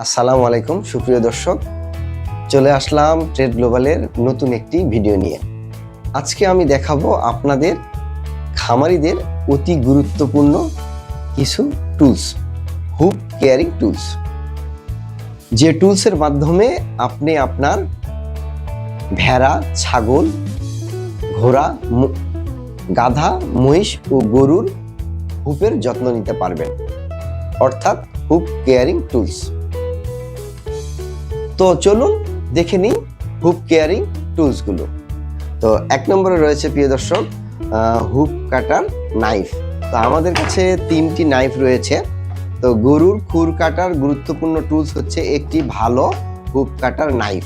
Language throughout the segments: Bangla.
আসসালামু আলাইকুম সুপ্রিয় দর্শক, চলে আসলাম ট্রেড গ্লোবালের নতুন একটি ভিডিও নিয়ে। আজকে আমি দেখাবো আপনাদের খামারিদের অতি গুরুত্বপূর্ণ কিছু টুলস, হুপ কেয়ারিং টুলস, যে টুলসের মাধ্যমে আপনি আপনার ভেড়া, ছাগল, ঘোড়া, গাধা, মহিষ ও গরুর হুপের যত্ন নিতে পারবেন, অর্থাৎ হুপ কেয়ারিং টুলস। তো চলুন দেখে নিই হুপ কেয়ারিং টুলসগুলো। তো এক নম্বরে রয়েছে প্রিয় দর্শক হুপ কাটার নাইফ। তো আমাদের কাছে তিনটি নাইফ রয়েছে। তো গরুর খুর কাটার গুরুত্বপূর্ণ টুলস হচ্ছে একটি ভালো হুপ কাটার নাইফ।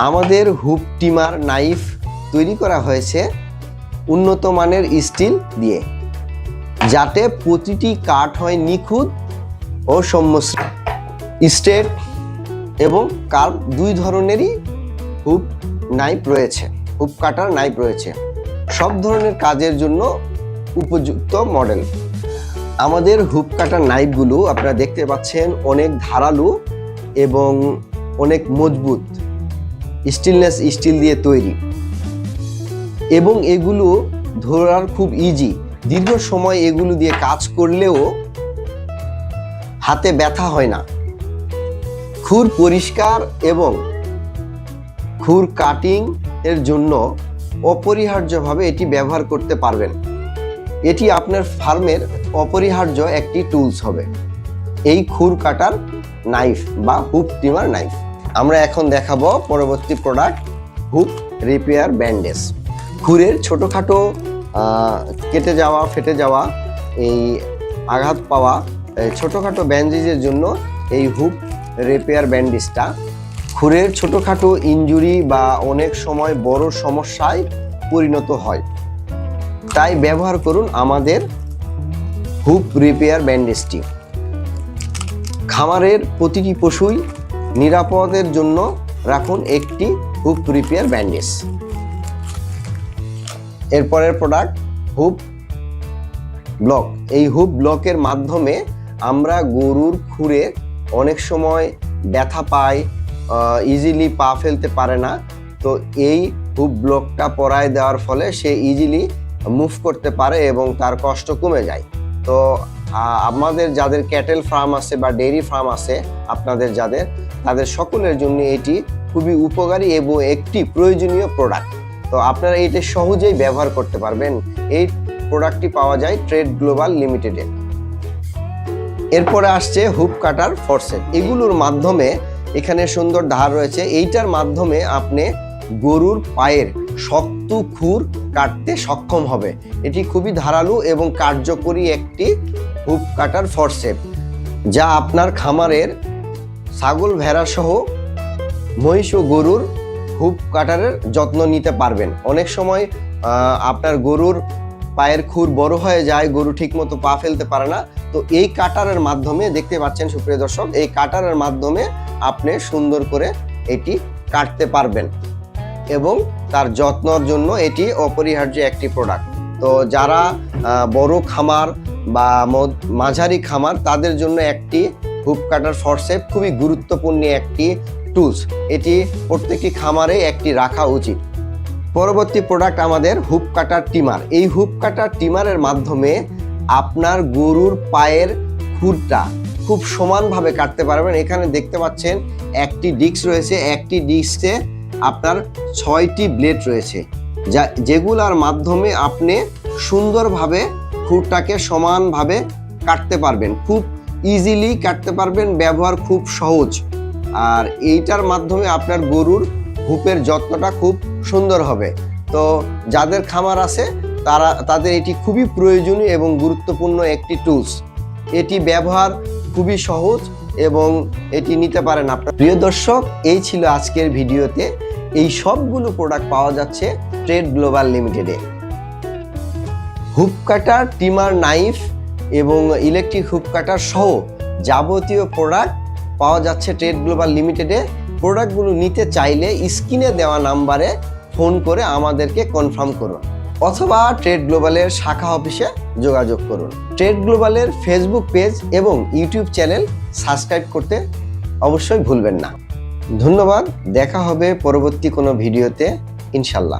আমাদের হুপ টিমার নাইফ তৈরি করা হয়েছে উন্নত মানের স্টিল দিয়ে, যাতে প্রতিটি কাট হয় নিখুঁত ও সম্মিশ্র। স্ট্রেট এবং কার্ভ দুই ধরনেরই হুপ নাইফ রয়েছে, হুপ কাটার নাইফ রয়েছে, সব ধরনের কাজের জন্য উপযুক্ত মডেল। আমাদের হুপ কাটার নাইফগুলো আপনারা দেখতে পাচ্ছেন অনেক ধারালো এবং অনেক মজবুত, স্টেনলেস স্টিল দিয়ে তৈরি, এবং এগুলো ধরার খুব ইজি। দীর্ঘ সময় এগুলো দিয়ে কাজ করলেও হাতে ব্যথা হয় না। খুর পরিষ্কার এবং খুর কাটিং এর জন্য অপরিহার্যভাবে এটি ব্যবহার করতে পারবেন। এটি আপনার ফার্মের অপরিহার্য একটি টুলস হবে, এই খুর কাটার নাইফ বা হুপ টিমার নাইফ। আমরা এখন দেখাবো পরবর্তী প্রোডাক্ট, হুপ রিপেয়ার ব্যান্ডেজ। খুরের ছোটোখাটো কেটে যাওয়া, ফেটে যাওয়া, এই আঘাত পাওয়া ছোটোখাটো ব্যান্ডেজের জন্য এই হুপ রিপেয়ার ব্যান্ডেজটা খুরের ছোটোখাটো ইনজুরি বা অনেক সময় বড় সমস্যায় পরিণত হয়। তাই ব্যবহার করুন আমাদের হুপ রিপেয়ার ব্যান্ডেজটি। খামারের প্রতিটি পশুই নিরাপদের জন্য রাখুন একটি হুপ রিপেয়ার ব্যান্ডেজ। এরপরের প্রোডাক্ট হুপ ব্লক। এই হুপ ব্লকের মাধ্যমে আমরা গরুর খুরে অনেক সময় ব্যথা পায়, ইজিলি পা ফেলতে পারে না। তো এই হুপ ব্লকটা পরায় দেওয়ার ফলে সে ইজিলি মুভ করতে পারে এবং তার কষ্ট কমে যায়। তো আমাদের যাদের ক্যাটেল ফার্ম আছে বা ডেইরি ফার্ম আছে, আপনাদের তাদের সকলের জন্য এটি খুবই উপকারী এবং একটি প্রয়োজনীয় প্রোডাক্ট। তো আপনারা এইটা সহজেই ব্যবহার করতে পারবেন। এই প্রোডাক্টটি পাওয়া যায় ট্রেড গ্লোবাল লিমিটেডে। এরপরে আসছে হুপ কাটার ফরসেট। এগুলোর মাধ্যমে এখানে সুন্দর ধার রয়েছে, এইটার মাধ্যমে আপনি গরুর পায়ের শক্ত খুর কাটতে সক্ষম হবে। এটি খুবই ধারালো এবং কার্যকরী একটি হুপ কাটার ফরসেট, যা আপনার খামারের ছাগল, ভেড়া সহ মহিষ ও গরুর হুপ কাটারের যত্ন নিতে পারবেন। অনেক সময় আপনার গরুর পায়ের খুর বড় হয়ে যায়, গরু ঠিকমতো পা ফেলতে পারে না। তো এই কাটারের মাধ্যমে, দেখতে পাচ্ছেন সুপ্রিয় দর্শক, এই কাটারের মাধ্যমে আপনি সুন্দর করে এটি কাটতে পারবেন এবং তার যত্নের জন্য এটি অপরিহার্য একটি প্রোডাক্ট। তো যারা বড় খামার বা মাঝারি খামার, তাদের জন্য একটি হুপ কাটার ফরসেট খুবই গুরুত্বপূর্ণ একটি টুলস। এটি প্রত্যেকটি খামারে একটি রাখা উচিত। পরবর্তী প্রোডাক্ট আমাদের হুপ কাটার টিমার। এই হুপ কাটার টিমারের মাধ্যমে আপনার গরুর পায়ের খুরটা খুব সমানভাবে কাটতে পারবেন। এখানে দেখতে পাচ্ছেন একটি ডিস্ক রয়েছে, একটি ডিস্কে আপনার 6টি ব্লেড রয়েছে, যেগুলোর মাধ্যমে আপনি সুন্দরভাবে খুরটাকে সমানভাবে কাটতে পারবেন, খুব ইজিলি কাটতে পারবেন, ব্যবহার খুব সহজ। আর এইটার মাধ্যমে আপনার গরুর হুপের যত্নটা খুব সুন্দর হবে। তো যাদের খামার আছে তাদের এটি খুবই প্রয়োজনীয় এবং গুরুত্বপূর্ণ একটি টুলস। এটি ব্যবহার খুবই সহজ এবং এটি নিতে পারেন আপনার। প্রিয় দর্শক, এই ছিল আজকের ভিডিওতে। এই সবগুলো প্রোডাক্ট পাওয়া যাচ্ছে ট্রেড গ্লোবাল লিমিটেডে। হুপ কাটার, টিমার নাইফ এবং ইলেকট্রিক হুপ কাটার সহ যাবতীয় প্রোডাক্ট পাওয়া যাচ্ছে ট্রেড গ্লোবাল লিমিটেডে। প্রোডাক্টগুলো নিতে চাইলে স্ক্রিনে দেওয়া নাম্বারে ফোন করে আমাদেরকে কনফার্ম করুন। অথবা ট্রেড গ্লোবালের শাখা অফিসে যোগাযোগ করুন। ট্রেড গ্লোবালের ফেসবুক পেজ এবং ইউটিউব চ্যানেল সাবস্ক্রাইব করতে অবশ্যই ভুলবেন না। ধন্যবাদ, দেখা হবে পরবর্তী কোনো ভিডিওতে ইনশাল্লাহ।